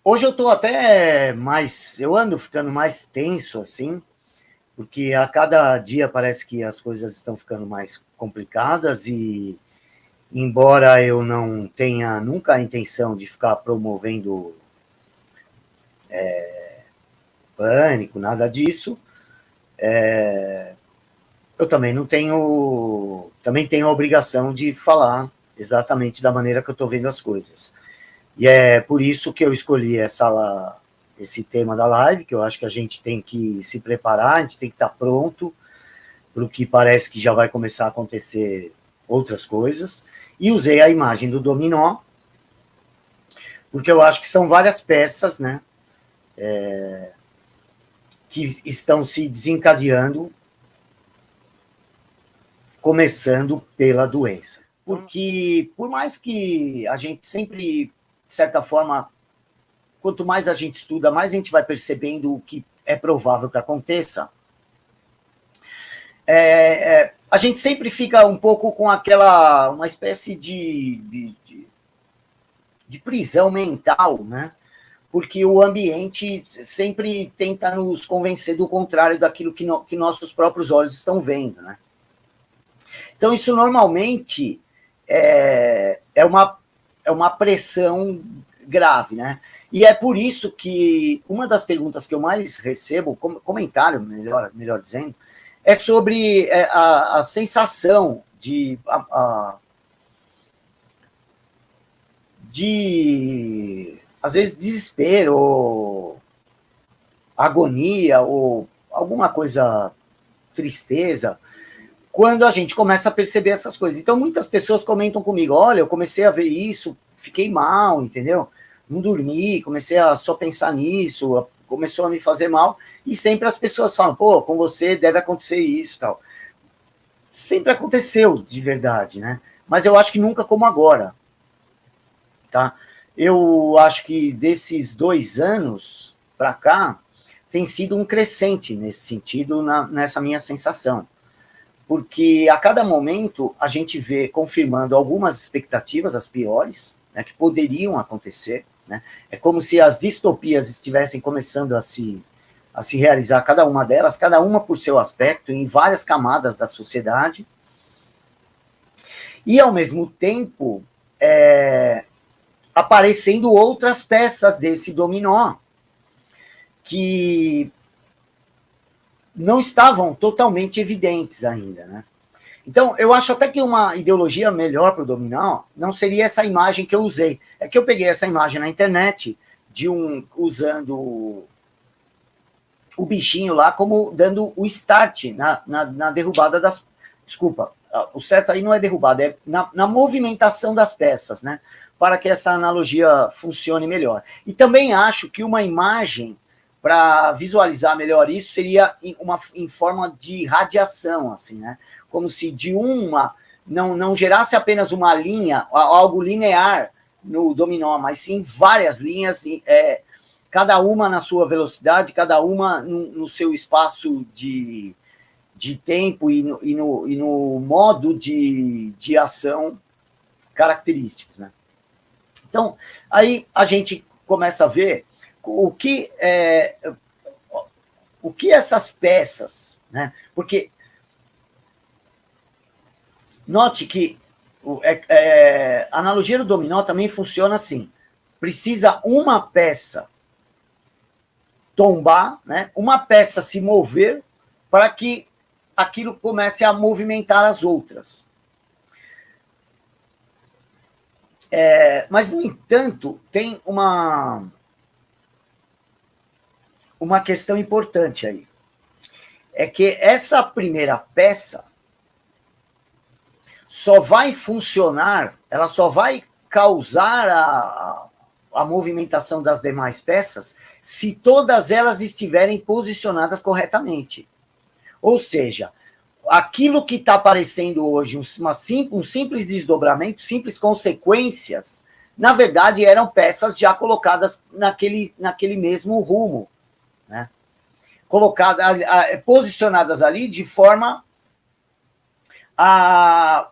Hoje eu estou até mais, eu ando ficando mais tenso, assim, porque a cada dia parece que as coisas estão ficando mais complicadas e, embora eu não tenha nunca a intenção de ficar promovendo pânico, nada disso, eu também não tenho, também tenho a obrigação de falar exatamente da maneira que eu estou vendo as coisas. E é por isso que eu escolhi esse tema da live, que eu acho que a gente tem que se preparar, a gente tem que estar pronto para o que parece que já vai começar a acontecer outras coisas. E usei a imagem do dominó, porque eu acho que são várias peças, né, que estão se desencadeando, começando pela doença. Porque, por mais que a gente sempre, de certa forma, quanto mais a gente estuda, mais a gente vai percebendo o que é provável que aconteça, a gente sempre fica um pouco com uma espécie de prisão mental, né? Porque o ambiente sempre tenta nos convencer do contrário daquilo que nossos próprios olhos estão vendo, né? Então, isso normalmente é uma pressão grave, né? E é por isso que uma das perguntas que eu mais recebo, comentário, melhor dizendo, é sobre a sensação de, às vezes, desespero, ou agonia, ou alguma coisa, tristeza, quando a gente começa a perceber essas coisas. Então, muitas pessoas comentam comigo, olha, eu comecei a ver isso, fiquei mal, entendeu? Não dormi, comecei a só pensar nisso, começou a me fazer mal, e sempre as pessoas falam, pô, com você deve acontecer isso, tal. Sempre aconteceu, de verdade, né? Mas eu acho que nunca como agora, tá? Eu acho que desses 2 anos para cá, tem sido um crescente nesse sentido, nessa minha sensação. Porque a cada momento a gente vê confirmando algumas expectativas, as piores, né, que poderiam acontecer. Né? É como se as distopias estivessem começando a se realizar, cada uma delas, cada uma por seu aspecto, em várias camadas da sociedade. E, ao mesmo tempo, aparecendo outras peças desse dominó que não estavam totalmente evidentes ainda, né? Então, eu acho até que uma ideologia melhor para o dominó não seria essa imagem que eu usei. É que eu peguei essa imagem na internet de usando o bichinho lá como dando o start na derrubada das... Desculpa, o certo aí não é derrubada, é na movimentação das peças, né? Para que essa analogia funcione melhor. E também acho que uma imagem para visualizar melhor isso seria em forma de radiação, assim, né? Como se de uma não gerasse apenas uma linha, algo linear no dominó, mas sim várias linhas, cada uma na sua velocidade, cada uma no seu espaço de tempo e no modo de ação característicos, né? Então, aí a gente começa a ver o que essas peças, né? Porque note que a analogia do dominó também funciona assim. Precisa uma peça tombar, né? Uma peça se mover para que aquilo comece a movimentar as outras. Mas, no entanto, tem uma questão importante aí. É que essa primeira peça só vai funcionar, ela só vai causar a movimentação das demais peças se todas elas estiverem posicionadas corretamente. Ou seja, aquilo que está aparecendo hoje, um simples desdobramento, simples consequências, na verdade eram peças já colocadas naquele mesmo rumo, né? Posicionadas ali de forma a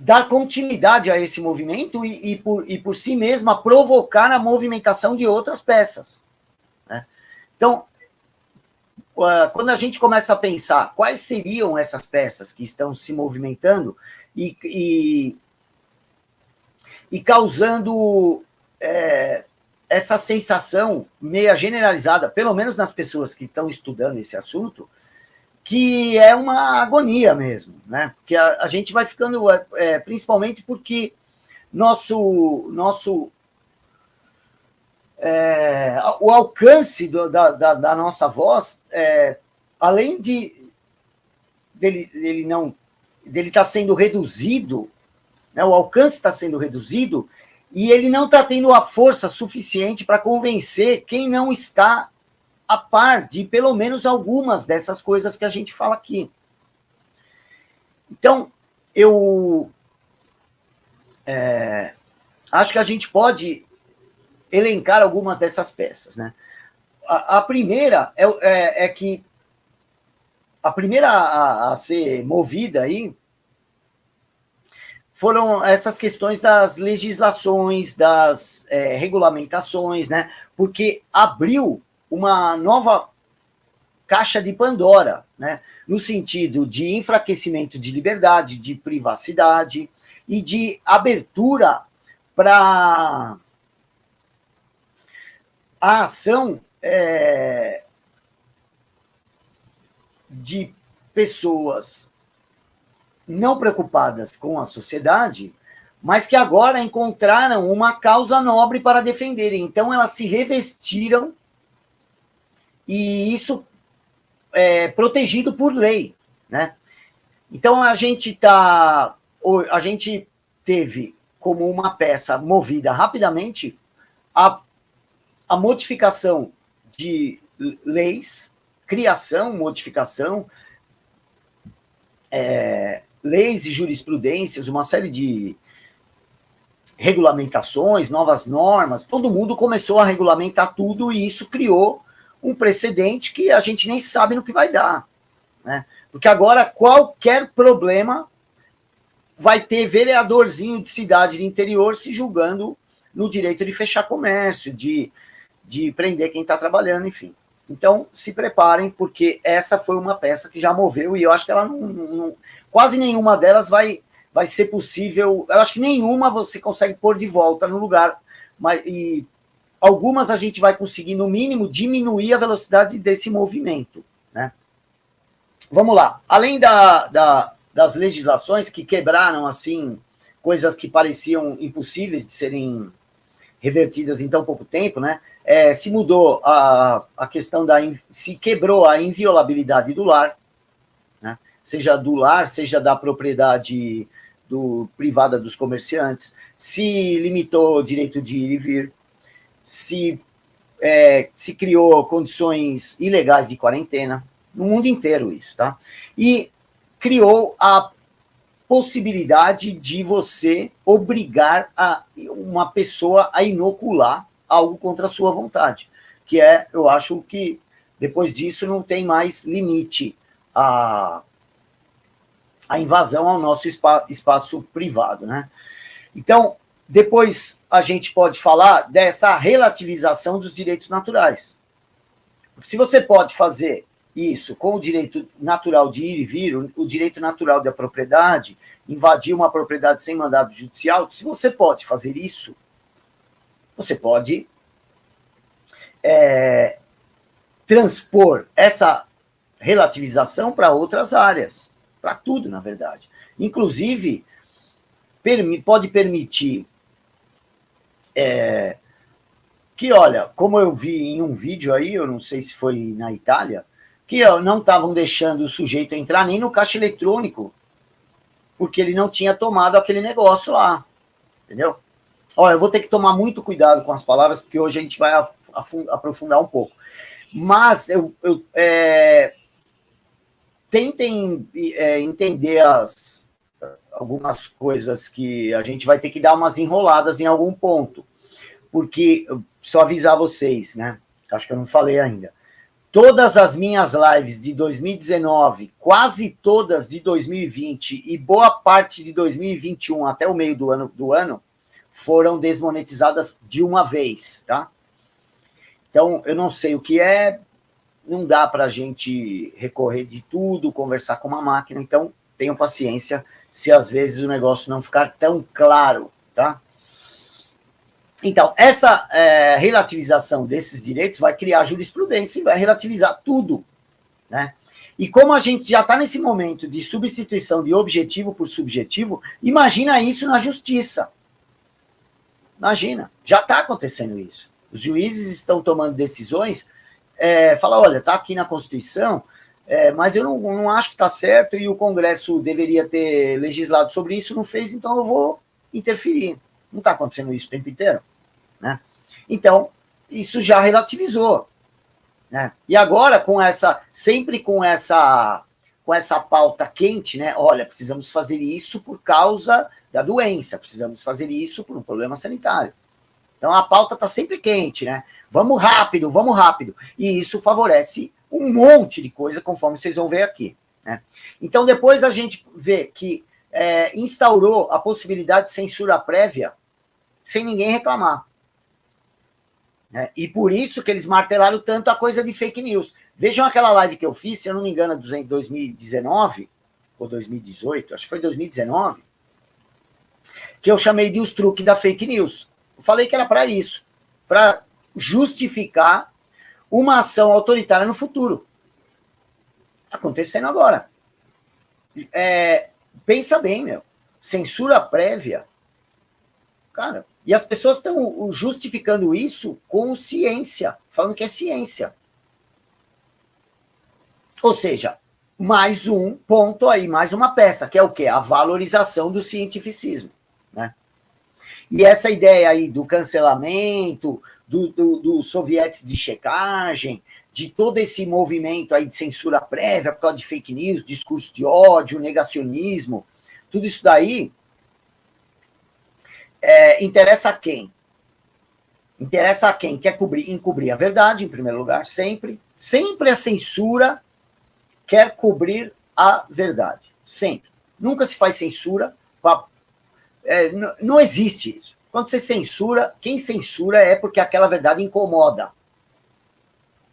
dar continuidade a esse movimento e por si mesma provocar a movimentação de outras peças, né? Então, quando a gente começa a pensar quais seriam essas peças que estão se movimentando e causando essa sensação meia generalizada, pelo menos nas pessoas que estão estudando esse assunto, que é uma agonia mesmo, né? Porque a gente vai ficando, principalmente porque o alcance da nossa voz, além dele estar sendo reduzido, né? O alcance está sendo reduzido e ele não está tendo a força suficiente para convencer quem não está a par de pelo menos algumas dessas coisas que a gente fala aqui. Então, eu acho que a gente pode elencar algumas dessas peças, né? A primeira é que a primeira a ser movida aí foram essas questões das legislações, das regulamentações, né? Porque abriu uma nova caixa de Pandora, né? No sentido de enfraquecimento de liberdade, de privacidade e de abertura para a ação de pessoas não preocupadas com a sociedade, mas que agora encontraram uma causa nobre para defenderem. Então, elas se revestiram e isso é protegido por lei, né? Então, a gente teve como uma peça movida rapidamente a modificação de leis, criação, modificação, leis e jurisprudências, uma série de regulamentações, novas normas, todo mundo começou a regulamentar tudo e isso criou um precedente que a gente nem sabe no que vai dar, né? Porque agora qualquer problema vai ter vereadorzinho de cidade de interior se julgando no direito de fechar comércio, de prender quem está trabalhando, enfim. Então, se preparem, porque essa foi uma peça que já moveu, e eu acho que ela quase nenhuma delas vai ser possível, eu acho que nenhuma você consegue pôr de volta no lugar, e algumas a gente vai conseguir, no mínimo, diminuir a velocidade desse movimento, né? Vamos lá. Além das legislações que quebraram, assim, coisas que pareciam impossíveis de serem revertidas em tão pouco tempo, né? Se mudou a questão se quebrou a inviolabilidade do lar, né? Seja do lar, seja da propriedade privada dos comerciantes, se limitou o direito de ir e vir, se criou condições ilegais de quarentena, no mundo inteiro isso, tá? E criou a possibilidade de você obrigar uma pessoa a inocular algo contra a sua vontade, que eu acho que depois disso não tem mais limite a invasão ao nosso espaço privado, né? Então, depois a gente pode falar dessa relativização dos direitos naturais. Porque se você pode fazer isso com o direito natural de ir e vir, o direito natural da propriedade, invadir uma propriedade sem mandado judicial, se você pode fazer isso, você pode transpor essa relativização para outras áreas, para tudo, na verdade. Inclusive, pode permitir que, olha, como eu vi em um vídeo aí, eu não sei se foi na Itália, que não estavam deixando o sujeito entrar nem no caixa eletrônico, porque ele não tinha tomado aquele negócio lá, entendeu? Olha, eu vou ter que tomar muito cuidado com as palavras, porque hoje a gente vai aprofundar um pouco. Mas tentem entender algumas coisas que a gente vai ter que dar umas enroladas em algum ponto, porque, só avisar vocês, né? Acho que eu não falei ainda, todas as minhas lives de 2019, quase todas de 2020 e boa parte de 2021 até o meio do ano foram desmonetizadas de uma vez, tá? Então, eu não sei o que é, não dá para a gente recorrer de tudo, conversar com uma máquina, então tenham paciência se às vezes o negócio não ficar tão claro, tá? Então, essa relativização desses direitos vai criar jurisprudência e vai relativizar tudo, né? E como a gente já está nesse momento de substituição de objetivo por subjetivo, imagina isso na justiça. Imagina, já está acontecendo isso. Os juízes estão tomando decisões, fala, olha, está aqui na Constituição, mas eu não acho que está certo e o Congresso deveria ter legislado sobre isso, não fez, então eu vou interferir. Não está acontecendo isso o tempo inteiro? Né? Então, isso já relativizou. Né? E agora, sempre com essa pauta quente, né? Olha, precisamos fazer isso por causa da doença, precisamos fazer isso por um problema sanitário. Então, a pauta está sempre quente, né? Vamos rápido, vamos rápido. E isso favorece um monte de coisa, conforme vocês vão ver aqui. Né? Então, depois a gente vê que instaurou a possibilidade de censura prévia sem ninguém reclamar. Né? E por isso que eles martelaram tanto a coisa de fake news. Vejam aquela live que eu fiz, se eu não me engano, em 2019 ou 2018, acho que foi 2019, que eu chamei de os truques da fake news. Eu falei que era para isso, para justificar uma ação autoritária no futuro. Está acontecendo agora. Pensa bem, meu. Censura prévia. Cara, e as pessoas estão justificando isso com ciência, falando que é ciência. Ou seja, mais um ponto aí, mais uma peça, que é o quê? A valorização do cientificismo. Né? E essa ideia aí do cancelamento, dos sovietes de checagem, de todo esse movimento aí de censura prévia por causa de fake news, discurso de ódio, negacionismo, tudo isso daí interessa a quem? Interessa a quem quer encobrir a verdade, em primeiro lugar, sempre. Sempre a censura quer cobrir a verdade. Sempre. Nunca se faz censura. Não existe isso. Quando você censura, quem censura é porque aquela verdade incomoda.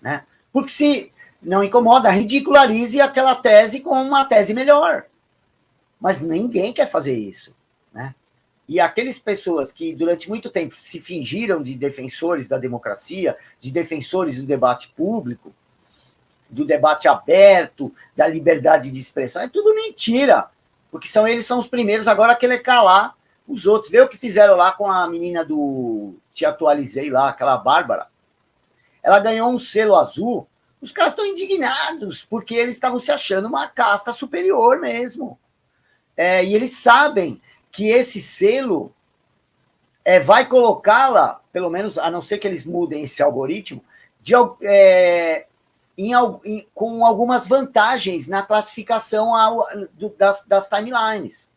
Né? Porque se não incomoda, ridicularize aquela tese com uma tese melhor. Mas ninguém quer fazer isso. Né? E aquelas pessoas que durante muito tempo se fingiram de defensores da democracia, de defensores do debate público, do debate aberto, da liberdade de expressão, é tudo mentira. Porque eles são os primeiros agora a querer calar os outros. Vê o que fizeram lá com a menina do Te Atualizei lá, aquela Bárbara. Ela ganhou um selo azul. Os caras estão indignados, porque eles estavam se achando uma casta superior mesmo. E eles sabem que esse selo vai colocá-la, pelo menos, a não ser que eles mudem esse algoritmo, com algumas vantagens na classificação das timelines.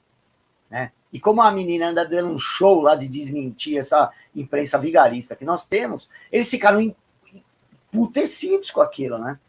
Né? E como a menina anda dando um show lá de desmentir essa imprensa vigarista que nós temos, eles ficaram emputecidos com aquilo, né?